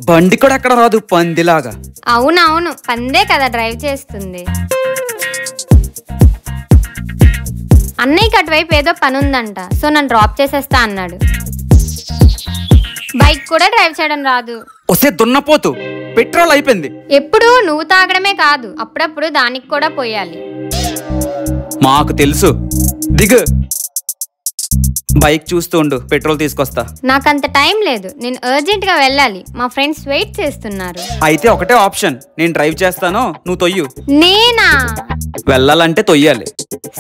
బండి కూడా ఎక్కడ రాదు పందిలాగా. అవునవును, పందే కదా డ్రైవ్ చేస్తుంది. అన్నయ్యకి అటువైపు ఏదో పని ఉందంట, సో నన్ను డ్రాప్ చేసేస్తా అన్నాడు. బైక్ కూడా డ్రైవ్ చేయడం రాదు. వస్తే దున్నపోతు, పెట్రోల్ అయిపోయింది. ఎప్పుడు నువ్వు తాగడమే కాదు, అప్పుడప్పుడు దానికి కూడా పోయాలి. మాకు తెలుసు, దిగు. బైక్ చూస్తూ ఉండు, పెట్రోల్ తీసుకొస్తా. నాకంత టైం లేదు, నేను అర్జెంట్ గా వెళ్ళాలి, మా ఫ్రెండ్స్ వెయిట్ చేస్తున్నారు. అయితే ఒకటే ఆప్షన్, నేను డ్రైవ్ చేస్తాను, నువ్వు తొయ్యు. నేనా? వెళ్ళాలంటే తొయ్యాలి.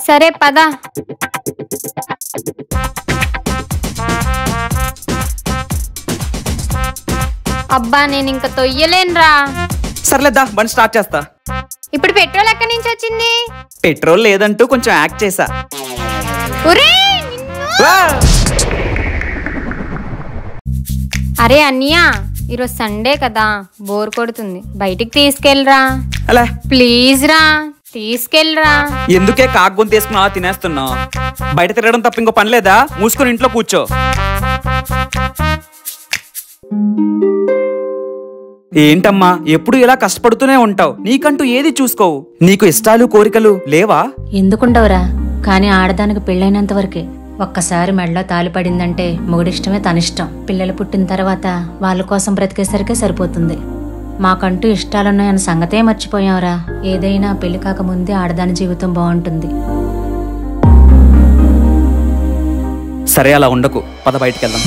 సరే పద. అబ్బా నేను ఇంకా తొయ్యలేనురా. సర్లేదా, బండి స్టార్ట్ చేస్తా. ఇప్పుడు పెట్రోల్ ఎక్కడి నుంచి వచ్చింది? పెట్రోల్ లేదంటూ కొంచెం యాక్ట్ చేసా. అరే అన్నయ్య, ఈరోజు సండే కదా, బోర్ కొడుతుంది, బయటికి తీసుకెళ్ళరా. అలా ప్లీజ్ రా, తీసుకెళ్ళరా. ఎందుకే కాగ్గొంతు తీసుకున్నా తినేస్తున్నావు? బయట తిరగడం తప్ప ఇంకో పని లేదా? మూసుకొని ఇంట్లో కూర్చో. ఏంటమ్మా ఎప్పుడు ఇలా కష్టపడుతూనే ఉంటావు? నీకంటూ ఏది చూసుకోవు? నీకు ఇష్టాలు కోరికలు లేవా? ఎందుకుండవురా, కానీ ఆడదానికి పెళ్ళైనంత వరకే. ఒక్కసారి మెడలో తాలి పడిందంటే మొగుడిష్టమే తనిష్టం. పిల్లలు పుట్టిన తర్వాత వాళ్ళ కోసం బ్రతికేసరికే సరిపోతుంది. మాకంటూ ఇష్టాలున్నాయన్న సంగతే మర్చిపోయాంరా. ఏదైనా పెళ్లి కాకముందే ఆడదాని జీవితం బాగుంటుంది. సరే అలా ఉండకు, పద బయటికెళ్దాం.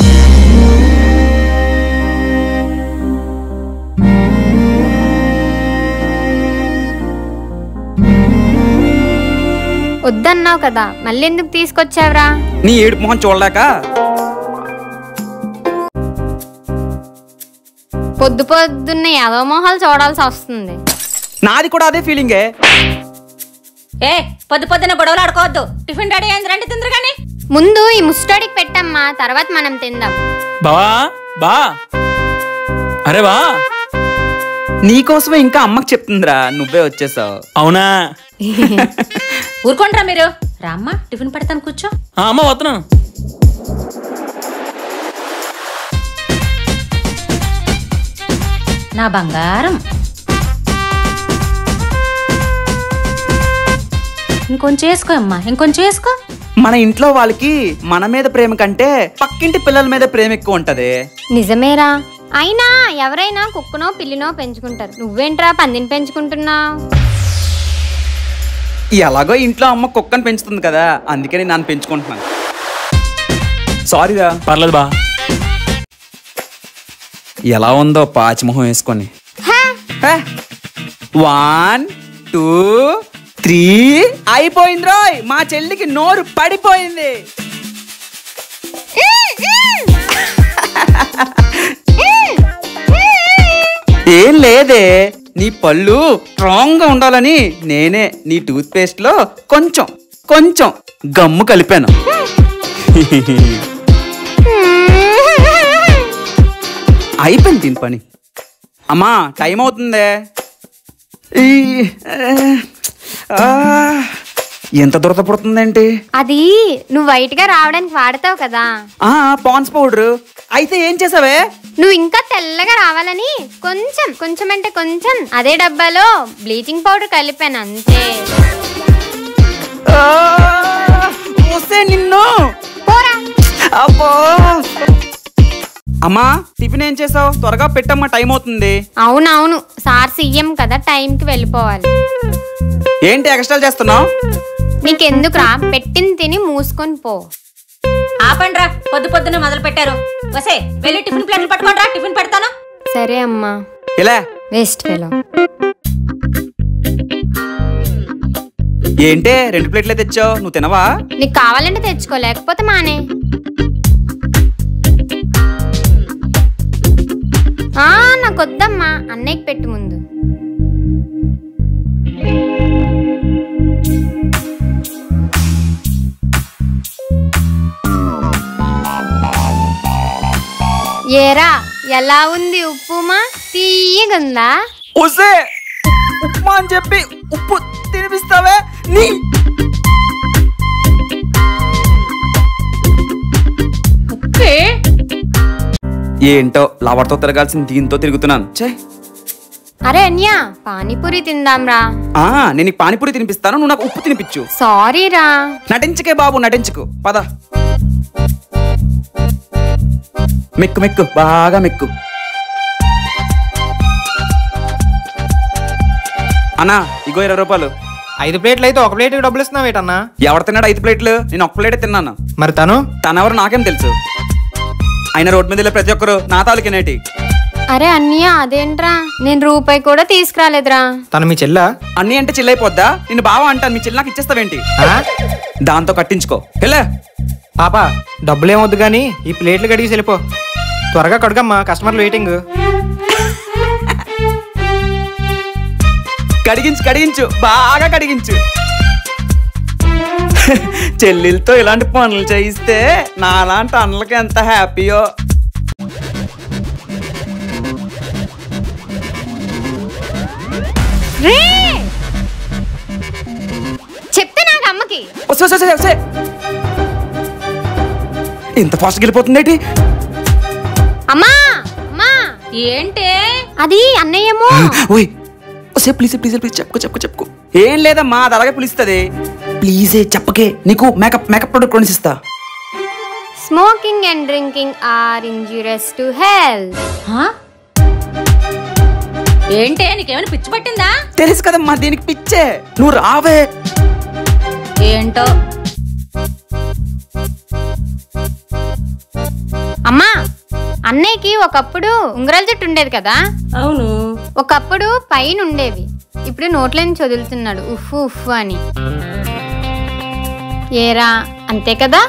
వద్దన్నావు కదా, మళ్ళీ ఎందుకు తీసుకొచ్చావురా? నీ ఏడుపు మొహం చూడలేక. పొద్దు పొద్దున్న యాదవ మొహాలు చూడాల్సి వస్తుంది. నాది కూడా అదే ఫీలింగే. ఏ పొద్దు పొద్దున గొడవలు ఆడుకోవద్దు. టిఫిన్ రెడీ అయింది, రండి తిందరు గాని. ముందు ఈ ముస్టాడికి పెట్టమ్మా, తర్వాత మనం తిందాం. బా బా, అరే బా, నీకోసమే ఇంకా అమ్మకి చెప్తుందిరా, నువ్వే వచ్చేసావు. అవునా? ఊరుకోండ్రా మీరు. రామ్మా, టిఫిన్ పెడతాను, కూర్చో. అమ్మ వస్తున్నాను. నా బంగారం, ఇంకొంచెం వేసుకో అమ్మా, ఇంకొంచెం వేసుకో. మన ఇంట్లో వాళ్ళకి మన మీద ప్రేమ కంటే పక్కింటి పిల్లల మీద ప్రేమ ఎక్కువ ఉంటది. నిజమేరా. అయినా ఎవరైనా కుక్కనో పిల్లినో పెంచుకుంటారు, నువ్వేంట్రా పందిని పెంచుకుంటున్నావు? ఎలాగో ఇంట్లో అమ్మ కుక్కని పెంచుతుంది కదా, అందుకని నన్ను పెంచుకుంటున్నాను. సారీరా. పర్లేదు బా. ఎలా ఉందో పాచిమొహం వేసుకొని. 1 2 3 అయిపోయింది రోయ్. మా చెల్లికి నోరు పడిపోయింది. ఏం లేదే, నీ పళ్ళు స్ట్రాంగ్ గా ఉండాలని నేనే నీ టూత్ పేస్ట్ లో కొంచెం కొంచెం గమ్ము కలిపాను. అయిపోయింది దీని పని. అమ్మా టైం అవుతుందే. ఎంత దొరద పడుతుందేంటి? అది నువ్వు వైట్ గా రావడానికి వాడతావు కదా. Pond's powder. అయితే ఏం చేసావే? నువ్వు ఇంకా తెల్లగా రావాలని కొంచెం కొంచెం అంటే కొంచెం అదే డబ్బాలో బ్లీచింగ్ పౌడర్ కలిపాను, అంతే. నిన్ను పోరా. అబ్బో. అమ్మా టిఫిన్ ఏం చేసావు? త్వరగా పెట్టమ్మా, టైం అవుతుంది. అవునవును, సార్ సీఎం కదా, టైంకి వెళ్ళిపోవాలి. ఏంటి ఎక్స్ట్రా చేస్తున్నావు? నీకెందుకురా, పెట్టింది తిని మూసుకొని పో. ఆపండ్రా, పొద్దు పొద్దున మొదలు పెట్టారు. వసే వెళ్ళి టిఫిన్ ప్లేట్లు పట్టుకోండ్రా, టిఫిన్ పెడతాను. సరే అమ్మా. ఇలా వేస్ట్ ఫెలో. ఏంటే 2 ప్లేట్లే తెచ్చావు, నువ్వు తినవా? నీకు కావాలంటే తెచ్చుకో, లేకపోతే మానే. నాకొద్దమ్మా, అన్నయ్యకి పెట్టు ముందు. ఏరా ఎలా ఉంది ఉప్పుమా? తీయగుందా? ఉసే ఉప్మా అని చెప్పి ఉప్పు తినిపిస్తావే నీ. ఏంటో లవర్తో తిరగాల్సిన దీంతో తిరుగుతున్నాను. చే అరే అన్య పానీపూరి తిందాంరా. నేను నీకు పానీపూరి తినిపిస్తాను, నువ్వు నాకు ఉప్పు తినిపించు. సారీ రా. నటించకే బాబు, నటించుకు. పద మెక్కు మెక్కు, బాగా మెక్కు. అన్నా ఇగో 20 రూపాయలు. 5 ప్లేట్లు అయితే 1 ప్లేట్ డబ్బులు ఇస్తున్నావు ఏటన్నా? ఎవరు తిన్నాడు 5 ప్లేట్లు? నేను 1 ప్లేటే తిన్నాను. మరి తనెవరు నాకేం తెలుసు? ఆయన రోడ్ మీద వెళ్ళే ప్రతి ఒక్కరు నా తాలూకేనేటి. అరే అన్నయ్య అదేంట్రా, నేను రూపాయి కూడా తీసుకురాలేదురా. తను మీ చెల్లా? అన్నీ అంటే చిల్లైపోద్దా? నిన్ను బావా అంటాను, మీ చెల్లి నాకు ఇచ్చేస్తావేంటి? దాంతో కట్టించుకో. వెళ్ళే పాప, డబ్బులేమొద్దు గానీ ఈ ప్లేట్లు కడిగి వెళ్ళిపో. త్వరగా కడుగమ్మా, కస్టమర్లు వెయిటింగ్. కడిగించు కడిగించు, బాగా కడిగించు. చెల్లెలతో ఇలాంటి పనులు చేయిస్తే నాలాంటి అన్నలకి ఎంత హ్యాపీయో. చెప్తే నాకు అమ్మకి. ఇంత ఫాస్ట్ వెళ్ళిపోతుంది. అమ్మా అమ్మా ఏంటే అది అన్నయ్యేమో. ప్లీజ్ ప్లీజ్ ప్లీజ్ చెప్పుకో. ఏం లేదమ్మా, అది అలాగే పిలుస్తుంది. ప్లీజే చెప్పకే, నీకు మేకప్ ప్రొడక్ట్ కొనిసిస్తా. Smoking and drinking are injurious to health. ఏంటే నీకేమైనా పిచ్చి పట్టిందా? తెలుసు కదమ్మా, దీనికి పిచ్చే. నువ్వు రావే. ఏంటో అమ్మా, అన్నయ్యకి ఒకప్పుడు ఉంగరాల జుట్టు ఉండేది కదా. అవును. ఒకప్పుడు పైన ఉండేవి, ఇప్పుడు నోట్లని చదువుతున్నాడు ఉఫ్ ఉఫ్ అని. ఏరా అంతే కదా?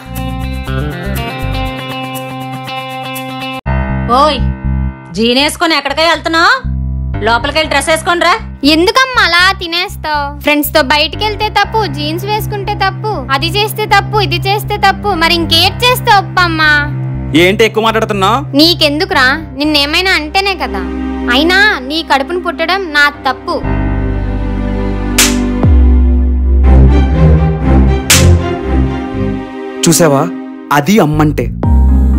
ఓయ్, జీనేసుకొని ఎక్కడికై వెళ్తున్నావు? లోపలికెళ్ళి డ్రెస్ వేసుకొని రా. ఎందుకమ్మా అలా తినేస్తావు? ఫ్రెండ్స్ తో బయటికి వెళ్తే తప్పు, జీన్స్ వేసుకుంటే తప్పు, అది చేస్తే తప్పు, ఇది చేస్తే తప్పు, మరి ఇంకేం చేస్తే ఒప్పమ్మా? ఏంటి ఎక్కువ మాట్లాడుతున్నావు? నీకెందుకురా, నిన్నేమైనా అంటేనే కదా. అయినా నీ కడుపును పుట్టడం నా తప్పు. చూసావా, అది అమ్మంటే.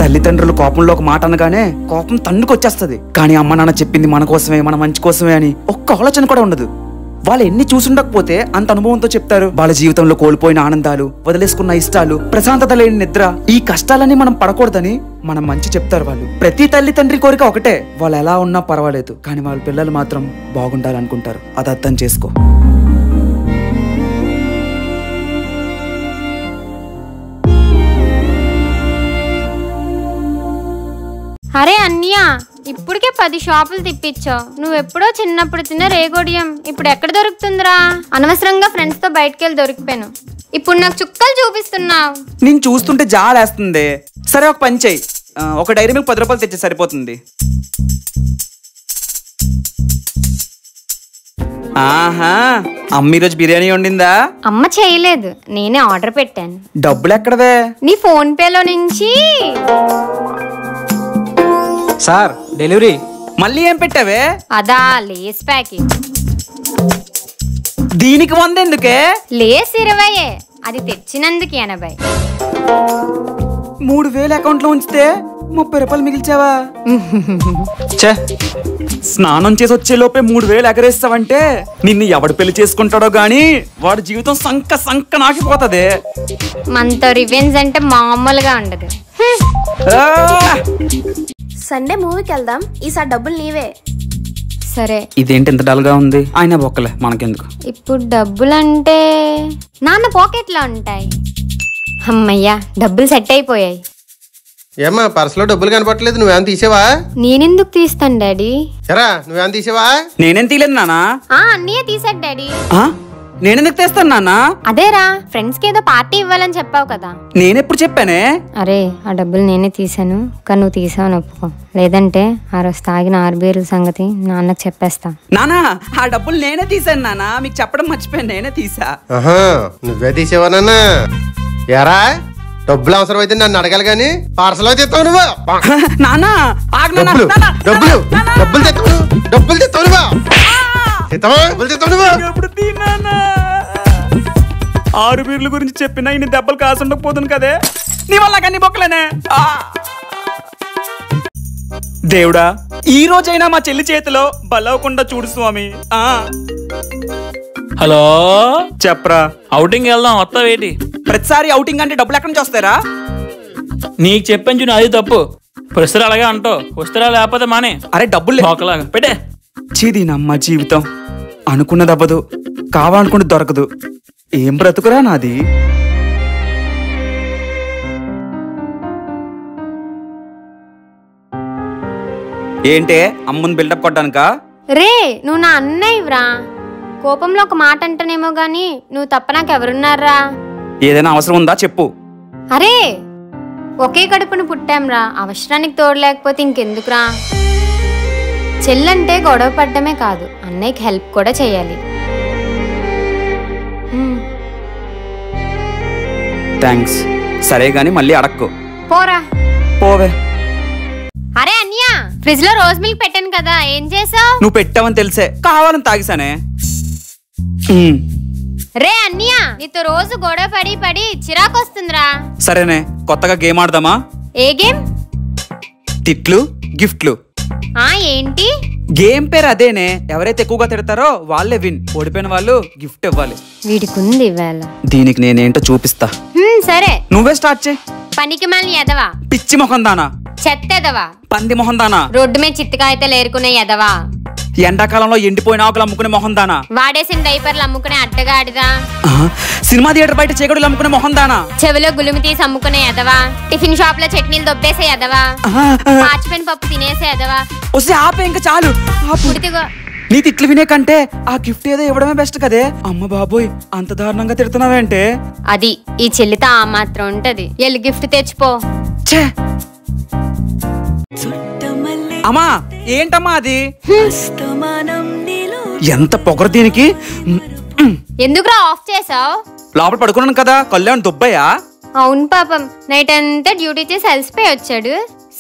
తల్లిదండ్రులు కోపంలో ఒక మాట అనగానే కోపం తన్నుకొచ్చేస్తది. కానీ అమ్మ నాన్న చెప్పింది మన కోసమే, మన మంచి కోసమే అని ఒక్క ఆలోచన కూడా ఉండదు. వాళ్ళు ఎన్ని చూసుండకపోతే అంత అనుభవంతో చెప్తారు. వాళ్ళ జీవితంలో కోల్పోయిన ఆనందాలు, వదిలేసుకున్న ఇష్టాలు, ప్రశాంతత లేని నిద్ర, ఈ కష్టాలన్నీ మనం పడకూడదని మనం మంచి చెప్తారు వాళ్ళు. ప్రతి తల్లి తండ్రి కోరిక ఒకటే, వాళ్ళు ఎలా ఉన్నా పర్వాలేదు, కానీ వాళ్ళ పిల్లలు మాత్రం బాగుండాలనుకుంటారు. అది అర్థం చేసుకో. అరే అన్నయ్య, ఇప్పటికే 10 షాపులు తిప్పించావు. నువ్వెప్పుడో చిన్నప్పుడు తిన్న రేగోడియం ఇప్పుడు ఎక్కడ దొరుకుతుందిరా? అనవసరంగా ఫ్రెండ్స్ తో బయటకెళ్ళి దొరికిపోయాను. ఇప్పుడు నాకు చుక్కలు చూపిస్తున్నావు. నేను చూస్తుంటే జాలేస్తుంది. సరే ఒక పని చెయ్యి, ఒక డైరీ మిల్క్ 10 రూపాయలు తెచ్చి సరిపోతుంది. ఆహా, అమ్మ ఈరోజు బిర్యానీ వండిందా? అమ్మ చేయలేదు, నేనే ఆర్డర్ పెట్టాను. డబ్బులు ఎక్కడవే? నీ ఫోన్ పేలో నుంచి. Sir delivery. మళ్ళీ ఏం పెట్టావే? అదా లేస్ ప్యాకెట్. దీనికి 100 ఎందుకే? లేస్ 20, అది తెచ్చినందుకు 80. 3000 అకౌంట్ లో ఉంచితే 30 రూపాయలు మిగిల్చావా? స్నానం చేసి వచ్చే లోపే 3000 ఎగరేస్తావంటే నిన్ను ఎవడు పెళ్లి చేసుకుంటాడో గాని వాడి జీవితం సంక నాకిపోతదే. మనతో రివెంజ్ అంటే మామూలుగా ఉండదు. సండే మూవీకి వెళ్దాం, ఈసారి డబ్బులు నీవే. సరే. ఇదేంటి ఇంత డల్ గా ఉంది? ఆయన బొక్కలే, మనకెందుకు. ఇప్పుడు డబ్బులంటే నాన్న పాకెట్ లో ఉంటాయి. అమ్మయ్యా, డబ్బులు సెట్ అయిపోయాయి. ఏమ్మా పర్సులో డబ్బులు కనపట్లేదు, నువ్వేం తీసేవా? నేనెందుకు తీస్తాను డాడీ? ఎరా నువ్వేం తీసేవా? నేనేం తీలేదు నానా. అన్నయ్య తీసాడు డాడీ. నేనెందుకు తెస్తాను నానా? అదేరా, ఫ్రెండ్స్ కి ఏదో పార్టీ ఇవ్వాలని చెప్పావు కదా. నేనెప్పుడు చెప్పానే? అరే ఆ డబ్బులు నేనే తీసాను, కానీ నువ్వు తీసావని ఒప్పుకో, లేదంటే ఆ రోజు తాగిన 6 బీర్ల సంగతి నాన్నకు చెప్పేస్తా. నానా ఆ డబ్బులు నేనే తీసాను నానా, మీకు చెప్పడం మర్చిపోయాను, నేనే తీసా. నువ్వే తీసేవా నాన్న? ఎరా డబ్బులు అవసరం అయితే నన్ను అడగాలి గాని పార్సల్ తెస్తావు నువ్వు? నానా డబ్బులు డబ్బులు డబ్బులు తెస్తావు, డబ్బులు తెస్తావు నువ్వు? డబ్బులు తెస్తావు నువ్వు? 6 బీర్ల గురించి చెప్పినా ఇన్ని దెబ్బలు కాసుండకపోతుంది కదే. నీ వల్ల కానీ బొక్కలేనే. దేవుడా ఈ రోజైనా మా చెల్లి చేతిలో బలవకుండా చూడు స్వామి. హలో, చెప్పరా. అవుటింగ్ వెళ్దాం, వస్తావేటి? ప్రతిసారి అవుటింగ్ అంటే డబ్బులు ఎక్కడి నుంచి వస్తారా? నీకు చెప్పాను చూడు, అది తప్పు. ప్రస్తుతం అలాగే అంటావు, వస్తారా లేకపోతే మానే. అరే డబ్బులు ఒకలాగా పెట్టే. చీదీనమ్మ జీవితం. అనుకున్నది అవ్వదు, కావాలనుకున్నది దొరకదు. ఏం బ్రతుకురా నాది. ఏంటే అమ్ముని బిల్డప్ కొట్టానుకా? రే నువ్వు నా అన్నయ్యరా. కోపంలో ఒక మాట అంటనేమో గాని నువ్వు తప్ప నాకెవరున్నారా? ఏదైనా అవసరం ఉందా చెప్పు. అరే ఒకే కడుపును పుట్టాంరా, అవసరానికి తోడు లేకపోతే ఇంకెందుకురా? చెల్లంటే గొడవ పడ్డమే కాదు, అన్నయ్యకి హెల్ప్ కూడా చేయాలి. థ్యాంక్స్. సరే గాని మళ్ళీ అడక్కు. పోరా. పోవే. అరే అన్య, ఫ్రిడ్జ్ లో రోజ్ మిల్క్ పెట్టాను కదా, ఏం చేసావు? నువ్వు పెట్టావని తెలిసే కావాలని తాగిసానే. రే అన్య, నీతో రోజు గొడవ పడి పడి చిరాకు వస్తుందిరా. సరేనే, కొత్తగా గేమ్ ఆడదామా? ఏ గేమ్? తిట్లు గిఫ్ట్లు. ఏంటి గేమ్ పేరు? అదేనే, ఎవరైతే ఎక్కువగా తిడతారో వాళ్ళే విన్, ఓడిపోయిన వాళ్ళు గిఫ్ట్ ఇవ్వాలి. వీడికుంది ఇవాళ. దీనికి నేనేంటో చూపిస్తా. సరే నువ్వే స్టార్ట్ చేయి. పనికి మాలిన ఎదవా, పిచ్చి మొహం దానా, చెత్త ఎదవా, పంది మొహం దానా, రోడ్డు మీద చిత్తకాయతలు ఏరుకునే ఎదవా, ఎండాకాలంలో ఎండిపోయిన ఆకులు అమ్ముకునే మొహం దానా, వాడేసిన డైపర్లు అమ్ముకునే అడ్డగాడిదా, సినిమా థియేటర్ బయట చీకడులు అమ్ముకునే మొహం దానా, చెవిలో గులుము తీసి అమ్ముకునే ఎదవా, టిఫిన్ షాప్ లో చట్నీలు దొబ్బేసే ఎదవా, పాచిపోయిన పప్పు తినేసే ఎదవా. వస్తే ఆపే, ఇంకా చాలు. పుడితిగో నీ తిట్లు వినే కంటే ఆ గిఫ్ట్ ఏదో ఇవ్వడమే బెస్ట్ కదే. అమ్మ బాబోయ్, అంత దారుణంగా తిడుతున్నావేంటే? అది ఈ చెల్లితో ఆ మాత్రం ఉంటది. ఎల్లు గిఫ్ట్ తెచ్చిపో. అమ్మా ఏంటమ్మా అది? ఎంత పొగరు దీనికి. ఎందుకురా ఆఫ్ చేసావు? లోపల పడుకున్నాను కదా, కళ్యాణ్ దుబ్బయ్యా. అవును పాపం, నైట్ అంతా డ్యూటీ చేసి అలసిపోయి వచ్చాడు.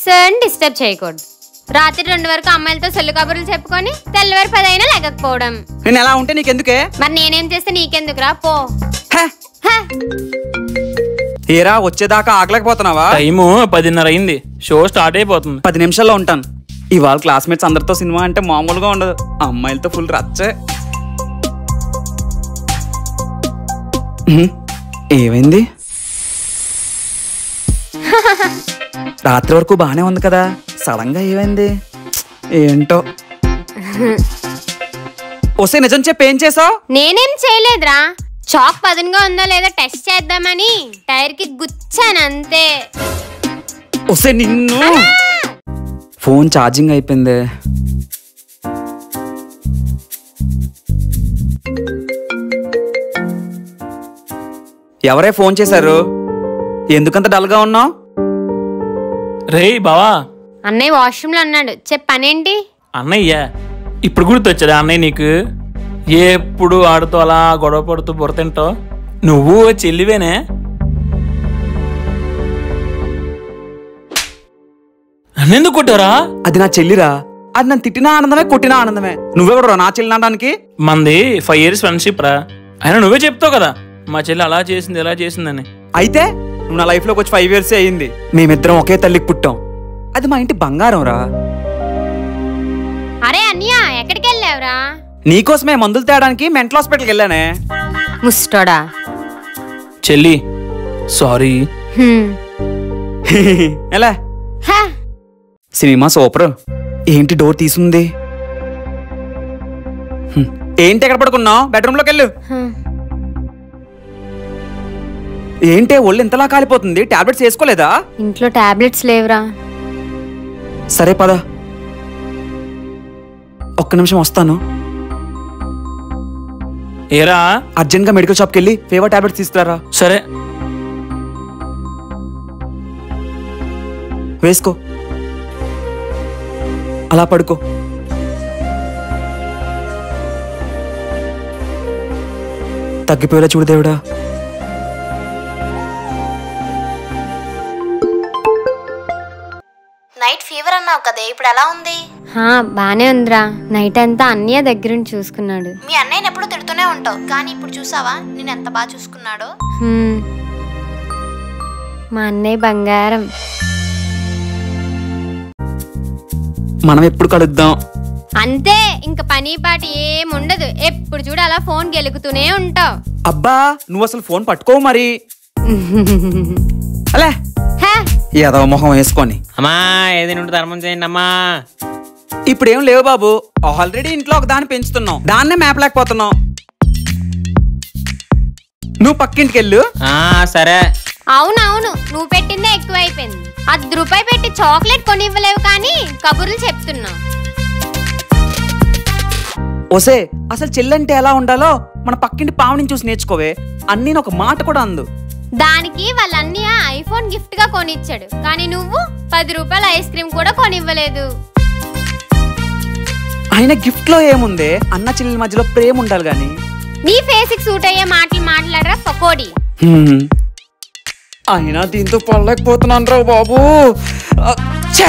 సార్ డిస్టర్బ్ చేయకూడదు. రాత్రి 2 వరకు అమ్మాయిలతో సొల్లు కబుర్లు చెప్పుకొని తెల్లవారు 10 అయినా లేకపోవడం. నేను ఎలా ఉంటే నీకెందుకే? మరి నేనేం చేస్తే నీకెందుకురా, పో. ఏరా వచ్చేదాకా ఆగలేకపోతున్నావా? టైము 10:30 అయింది, షో స్టార్ట్ అయిపోతుంది. 10 నిమిషాల్లో ఉంటాను. ఇవాళ క్లాస్మేట్స్ అందరితో సినిమా అంటే మామూలుగా ఉండదు, అమ్మాయిలతో ఫుల్ రచ్చే. ఏమైంది? రాత్రి వరకు బానే ఉంది కదా, సడన్ గా ఏమైంది ఏంటో. వస్తే నిజం చెప్పి ఏం చేసావు? నేనేం చేయలేదురా, చాక్ పదునుగా ఉందో లేదో టెస్ట్ చేద్దామని టైర్ కి గుచ్చాను అంతే. వస్తే నిన్ను. ఫోన్ ఛార్జింగ్ అయిపోయింది. ఎవరే ఫోన్ చేశారు? ఎందుకంత డల్ గా ఉన్నావు? రేయ్ బావా. అన్నయ్య వాష్రూమ్ లో అన్నాడు, చెప్పనేంటి? అన్నయ్య ఇప్పుడు గుర్తొచ్చాడా అన్నయ్య నీకు? ఎప్పుడు ఆడుతూ అలా గొడవ పడుతూ బుర్రతింటావు. నువ్వు చెల్లివేనే. నన్నెందుకు కొట్టారా? అది నా చెల్లిరా. అది నన్ను తిట్టినా ఆనందమే, కొట్టినా ఆనందమే. నువ్వెవడరా నా చెల్లి అనడానికి? మంది 5 years ఫ్రెండ్షిప్ రా. అయినా నువ్వే చెప్తావు కదా మా చెల్లి అలా చేసింది ఇలా చేసిందని. అయితే నువ్వు నా లైఫ్ లోకి వచ్చి 5 years అయ్యింది. మేమిద్దరం ఒకే తల్లికి పుట్టాం. అది మా ఇంటి బంగారం రా. అరే అన్య, ఎక్కడికి వెళ్ళావురా? నీకోసమే మందులు తేడానికి మెంటల్ హాస్పిటల్కి వెళ్ళానే. ముస్టోడా. చెల్లి సారీ. ఎలా సినిమా సూపర్. ఏంటి డోర్ తీసుంది? ఏంటి ఎక్కడ పడుకున్నావు? బెడ్రూమ్ లోకి వెళ్ళు. ఏంటే ఒళ్ళు ఇంతలా కాలిపోతుంది? టాబ్లెట్స్ వేసుకోలేదా? ఇంట్లో టాబ్లెట్స్ లేవురా. సరే పద, ఒక్క నిమిషం వస్తాను. ఏరా అర్జెంట్ గా మెడికల్ షాప్కి వెళ్ళి ఫీవర్ టాబ్లెట్స్ తీసుకురారా. సరే వేసుకో, అలా పడుకో. తగ్గిపోయేలా చూడు దేవుడా. నైట్ ఫీవర్ అన్నావు కదా, ఇప్పుడు ఎలా ఉంది? బానే ఉందిరా. నైట్ అంతా అన్నయ్య దగ్గరుండి చూసుకున్నాడు. మీ అన్నయ్యని ఎప్పుడు తిడుతూనే ఉంటావు, కానీ ఇప్పుడు చూసావా నేను ఎంత బాగా చూసుకున్నాడో. మా అన్నయ్య బంగారం. మనం ఎప్పుడు కలుద్దాం. అంతే, ఇంక పని పాటి ఏముండదు. ఎప్పుడు చూడు అలా ఫోన్ గెలుగుతూనే ఉంటావు. అబ్బా నువ్వు అసలు ఫోన్ పట్టుకోవు మరి. అలే హే, ఏదో మొహం వేసుకొని. అమ్మా ఏదైనా ధర్మం చేయండి అమ్మా. ఇప్పుడేం లేవు బాబు, ఆల్రెడీ ఇంట్లో ఒక దాన్ని పెంచుతున్నాం, దాన్నే మేపలేకపోతున్నాం. నువ్వు పక్కింటికి వెళ్ళు. సరే. అవునవును, నువ్వు పెట్టిందే ఎక్కువైపోయింది. ₹10 పెట్టి చాక్లెట్ కొనివ్వలేవు కానీ కబుర్లు చెప్తున్నావు. ఓసే అసలు చెల్లంటే ఎలా ఉండాలో మన పక్కింటి పావుని చూసి నేర్చుకోవే. అన్నీ ఒక మాట కూడా అందు. దానికి వాళ్ళ అన్నయ్య ఐఫోన్ గిఫ్ట్ గా కొనిచ్చాడు, కానీ నువ్వు ₹10 ఐస్ క్రీమ్ కూడా కొనివ్వలేదు. ఆయన గిఫ్ట్ లో ఏముందే, అన్న చెల్లెల మధ్యలో ప్రేమ ఉండాలి గాని. నీ ఫేస్ కి సూట్ అయ్యే మాటలు మాట్లాడరా పకోడీ. అయినా దీంతో పడలేకపోతున్నాను రా బాబు. ఛే